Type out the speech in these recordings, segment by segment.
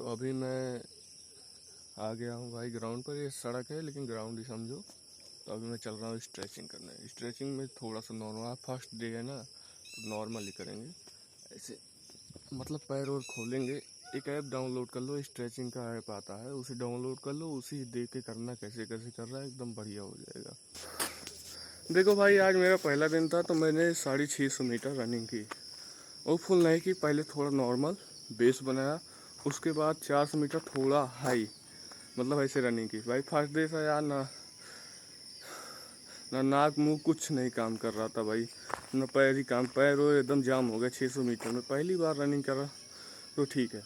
तो अभी मैं आ गया हूँ भाई ग्राउंड पर। ये सड़क है लेकिन ग्राउंड ही समझो। तो अभी मैं चल रहा हूँ स्ट्रेचिंग करने। स्ट्रेचिंग में थोड़ा सा नॉर्मल, फर्स्ट डे है ना तो नॉर्मल ही करेंगे ऐसे, मतलब पैर और खोलेंगे। एक ऐप डाउनलोड कर लो, स्ट्रेचिंग का ऐप आता है, उसे डाउनलोड कर लो, उसी देख के करना कैसे कैसे कर रहा है, एकदम बढ़िया हो जाएगा। देखो भाई, आज मेरा पहला दिन था तो मैंने 650 मीटर रनिंग की। वो फुल नहीं की, पहले थोड़ा नॉर्मल बेस बनाया, उसके बाद 400 मीटर थोड़ा हाई, मतलब ऐसे रनिंग की। भाई फर्स्ट डे था यार, ना ना नाक मुंह कुछ नहीं काम कर रहा था भाई, ना पैर ही काम, पैर वो एकदम जाम हो गया। 600 मीटर में पहली बार रनिंग करा तो ठीक है।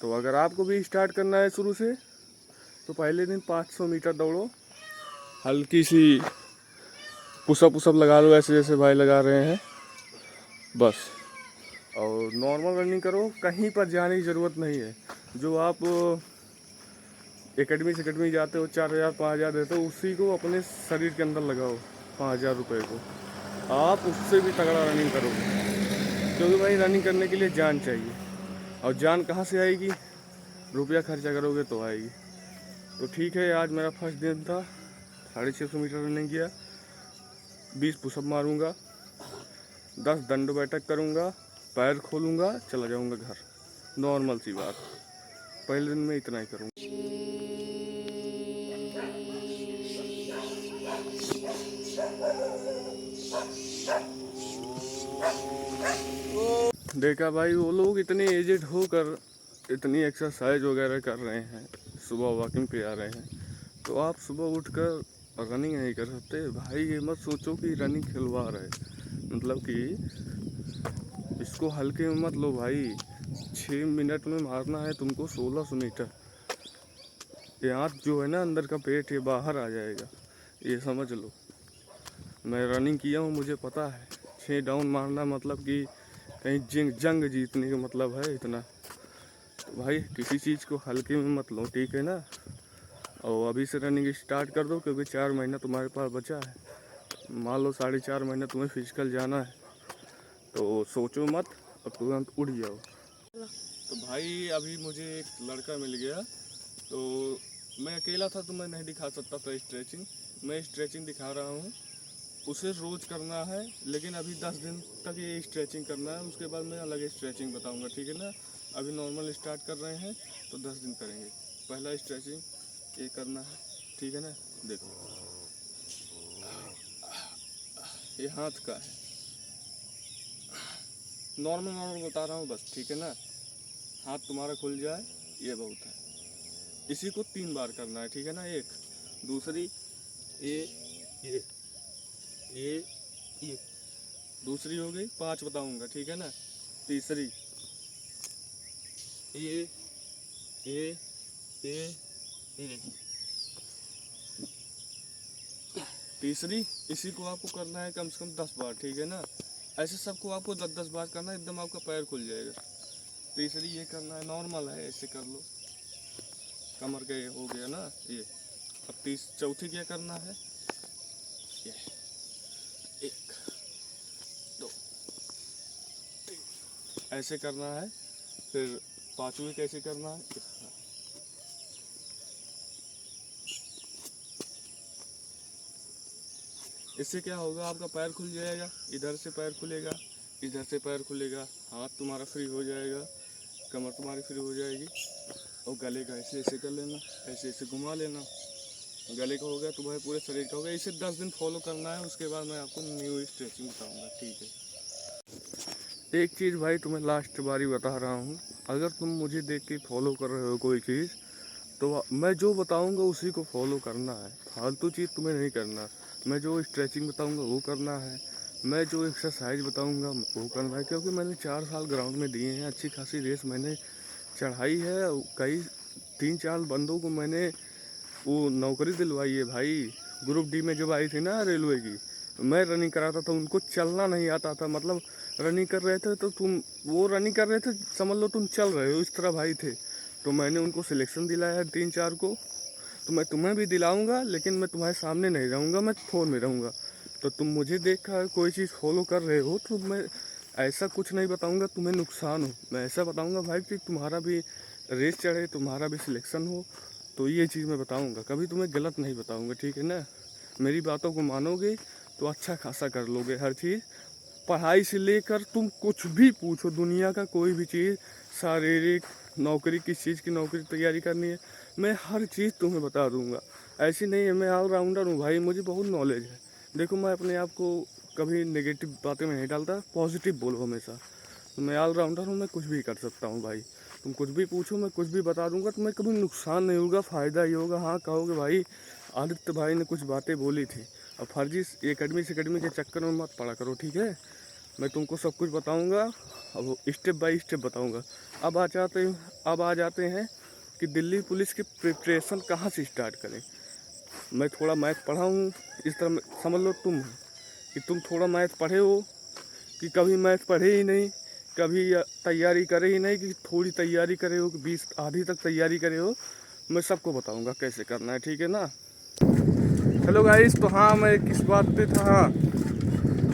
तो अगर आपको भी स्टार्ट करना है शुरू से तो पहले दिन 500 मीटर दौड़ो, हल्की सी पुशअप लगा लो ऐसे जैसे भाई लगा रहे हैं बस। और नॉर्मल रनिंग करो, कहीं पर जाने की ज़रूरत नहीं है। जो आप एकेडमी से जाते हो, 4000 5000 देते हो, उसी को अपने शरीर के अंदर लगाओ 5000 रुपये को, आप उससे भी तगड़ा रनिंग करोगे। क्योंकि भाई रनिंग करने के लिए जान चाहिए, और जान कहाँ से आएगी? रुपया खर्चा करोगे तो आएगी। तो ठीक है, आज मेरा फर्स्ट दिन था, 650 मीटर रनिंग किया, 20 पुशअप मारूंगा, 10 दंड बैठक करूंगा, पैर खोलूंगा, चला जाऊंगा घर। नॉर्मल सी बात, पहले दिन में इतना ही करूँगा। देखा भाई, वो लोग इतने एजेड होकर इतनी एक्सरसाइज वगैरह कर रहे हैं, सुबह वॉकिंग पे आ रहे हैं, तो आप सुबह उठकर रनिंग नहीं कर सकते? भाई ये मत सोचो कि रनिंग खिलवाड़ है, मतलब कि इसको हल्के में मत लो भाई। 6 मिनट में मारना है तुमको 1600 मीटर। ये आँख जो है ना, अंदर का पेट, ये बाहर आ जाएगा, ये समझ लो। मैं रनिंग किया हूँ, मुझे पता है 6 डाउन मारना मतलब कि कहीं जंग जीतने का मतलब है इतना। तो भाई किसी चीज़ को हल्के में मत लो, ठीक है ना? और अभी से रनिंग स्टार्ट कर दो, क्योंकि 4 महीना तुम्हारे पास बचा है। मान लो 4.5 महीना तुम्हें फिजिकल जाना है, तो सोचो मत और तुरंत उड़ जाओ। तो भाई अभी मुझे एक लड़का मिल गया, तो मैं अकेला था तो मैं नहीं दिखा सकता था स्ट्रेचिंग। मैं स्ट्रेचिंग दिखा रहा हूँ, उसे रोज़ करना है, लेकिन अभी 10 दिन तक ये स्ट्रेचिंग करना है, उसके बाद मैं अलग स्ट्रेचिंग बताऊंगा, ठीक है ना? अभी नॉर्मल स्टार्ट कर रहे हैं तो 10 दिन करेंगे। पहला स्ट्रेचिंग ये करना है, ठीक है ना? देखो, ये हाथ का है, नॉर्मल बता रहा हूँ बस, ठीक है ना? हाथ तुम्हारा खुल जाए ये बहुत है। इसी को 3 बार करना है, ठीक है ना? एक, दूसरी, ये ये ये ये दूसरी हो गई, 5 बताऊंगा, ठीक है ना? तीसरी, ये ये ये ये तीसरी। इसी को आपको करना है कम से कम 10 बार, ठीक है ना? ऐसे सबको आपको 10-10 बार करना है, एकदम आपका पैर खुल जाएगा। तीसरी ये करना है, नॉर्मल है, ऐसे कर लो, कमर के हो गया ना ये। अब चौथी क्या करना है? ये 1 2 3 ऐसे करना है। फिर पांचवी कैसे करना है? इससे क्या होगा, आपका पैर खुल जाएगा, इधर से पैर खुलेगा, इधर से पैर खुलेगा, हाथ तुम्हारा फ्री हो जाएगा, कमर तुम्हारी फ्री हो जाएगी। और गले का ऐसे ऐसे कर लेना, ऐसे ऐसे घुमा लेना, गले का हो गया तो भाई पूरे शरीर का हो गया। इसे 10 दिन फॉलो करना है, उसके बाद मैं आपको न्यू स्ट्रेचिंग बताऊंगा, ठीक है? एक चीज़ भाई तुम्हें लास्ट बारी बता रहा हूँ, अगर तुम मुझे देख के फॉलो कर रहे हो कोई चीज़, तो मैं जो बताऊंगा उसी को फॉलो करना है, फालतू चीज़ तुम्हें नहीं करना। मैं जो स्ट्रेचिंग बताऊंगा वो करना है, मैं जो एक्सरसाइज बताऊंगा वो करना है, क्योंकि मैंने 4 साल ग्राउंड में दिए हैं, अच्छी खासी रेस मैंने चढ़ाई है। कई 3-4 बंदों को मैंने वो नौकरी दिलवाई है भाई। ग्रुप डी में जब आई थी ना रेलवे की, मैं रनिंग कराता था, उनको चलना नहीं आता था, मतलब रनिंग कर रहे थे तो वो रनिंग कर रहे थे, समझ लो तुम चल रहे हो, इस तरह भाई थे। तो मैंने उनको सिलेक्शन दिलाया है 3-4 को, तो मैं तुम्हें भी दिलाऊंगा, लेकिन मैं तुम्हारे सामने नहीं रहूँगा, मैं फ़ोन में रहूँगा। तो तुम मुझे देख कर कोई चीज़ फॉलो कर रहे हो तो मैं ऐसा कुछ नहीं बताऊंगा तुम्हें नुकसान हो, मैं ऐसा बताऊंगा भाई कि तुम्हारा भी रेस चढ़े, तुम्हारा भी सिलेक्शन हो, तो ये चीज़ मैं बताऊंगा, कभी तुम्हें गलत नहीं बताऊंगा, ठीक है ना। मेरी बातों को मानोगे तो अच्छा खासा कर लोगे हर चीज़। पढ़ाई से लेकर तुम कुछ भी पूछो, दुनिया का कोई भी चीज़, शारीरिक, नौकरी, किस चीज़ की नौकरी तैयारी करनी है, मैं हर चीज़ तुम्हें बता दूंगा। ऐसी नहीं है, मैं ऑलराउंडर हूँ भाई, मुझे बहुत नॉलेज है। देखो मैं अपने आप को कभी नेगेटिव बातें में नहीं डालता, पॉजिटिव बोलो हमेशा। तो मैं ऑलराउंडर हूँ, मैं कुछ भी कर सकता हूँ भाई। तुम कुछ भी पूछो, मैं कुछ भी बता दूंगा, तुम्हें कभी नुकसान नहीं होगा, फ़ायदा ही होगा। हाँ कहोगे भाई आदित्य भाई ने कुछ बातें बोली थी, अब फर्जी एकेडमी सेकेडमी के चक्कर में मत पड़ा करो, ठीक है। मैं तुमको सब कुछ बताऊंगा, अब स्टेप बाय स्टेप बताऊंगा। अब आ जाते हैं कि दिल्ली पुलिस की प्रिपरेशन कहाँ से स्टार्ट करें। मैं थोड़ा मैथ पढ़ा हूँ, इस तरह समझ लो तुम कि तुम थोड़ा मैथ पढ़े हो, कि कभी मैथ पढ़े ही नहीं, कभी तैयारी करे ही नहीं, कि थोड़ी तैयारी करे हो, कि 20 आधी तक तैयारी करे हो। मैं सबको बताऊंगा कैसे करना है, ठीक है ना। हेलो गाइस, तो हाँ मैं किस बात पे था, हाँ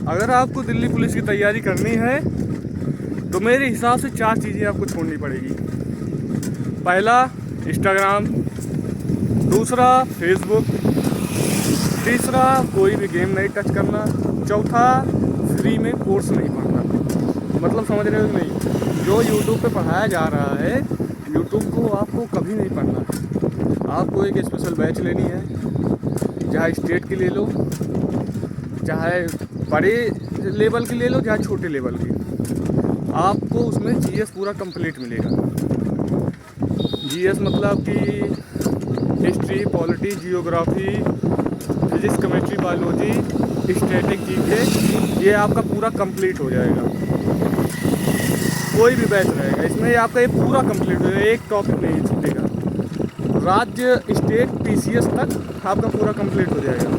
अगर आपको दिल्ली पुलिस की तैयारी करनी है तो मेरे हिसाब से 4 चीज़ें आपको छोड़नी पड़ेगी। पहला इंस्टाग्राम, दूसरा फेसबुक, तीसरा कोई भी गेम नहीं टच करना, चौथा फ्री में कोर्स नहीं पढ़ना। मतलब समझ रहे हो कि नहीं, जो यूट्यूब पे पढ़ाया जा रहा है, यूट्यूब को आपको कभी नहीं पढ़ना। आपको एक स्पेशल बैच लेनी है, चाहे स्टेट की ले लो, चाहे बड़े लेवल की ले लो, चाहे छोटे लेवल की। आपको उसमें जीएस पूरा कंप्लीट मिलेगा। जीएस मतलब कि history, polity, geography, physics, chemistry, biology, static, GK, ये आपका पूरा कंप्लीट हो जाएगा। कोई भी बैच रहेगा इसमें आपका ये पूरा कंप्लीट हो जाएगा, एक टॉपिक नहीं छूटेगा। राज्य, स्टेट, पीसीएस तक आपका पूरा कंप्लीट हो जाएगा।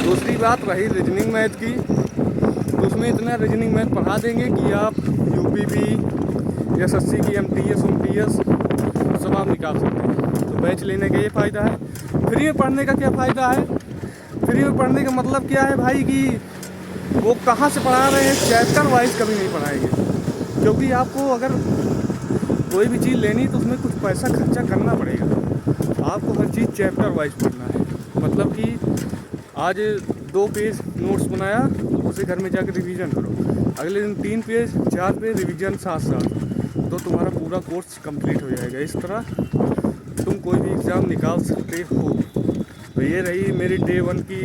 दूसरी बात रही रीजनिंग मैथ की, तो उसमें इतना रीजनिंग मैथ पढ़ा देंगे कि आप यूपीपी, एसएससी की एमटीएस उमटीएस सब आप निकाल सकते हैं। तो बैच लेने का ये फ़ायदा है। फ्री में पढ़ने का क्या फ़ायदा है, फ्री में पढ़ने का मतलब क्या है भाई कि वो कहाँ से पढ़ा रहे हैं, चैप्टर वाइज कभी नहीं पढ़ाएंगे। क्योंकि आपको अगर कोई भी चीज़ लेनी तो उसमें कुछ पैसा खर्चा करना पड़ेगा। आपको हर चीज़ चैप्टर वाइज पढ़ना है। मतलब कि आज 2 पेज नोट्स बनाया, उसे घर में जाकर रिवीजन करो, अगले दिन 3 पेज 4 पेज रिवीजन साथ साथ, तो तुम्हारा पूरा कोर्स कंप्लीट हो जाएगा। इस तरह तुम कोई भी एग्ज़ाम निकाल सकते हो। तो ये रही मेरी डे 1 की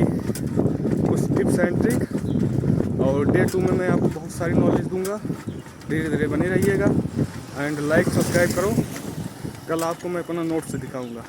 कुछ टिप्स एंड ट्रिक, और डे 2 में मैं आपको बहुत सारी नॉलेज दूंगा। धीरे धीरे बने रहिएगा एंड लाइक सब्सक्राइब करो। कल आपको मैं अपना नोट्स दिखाऊंगा।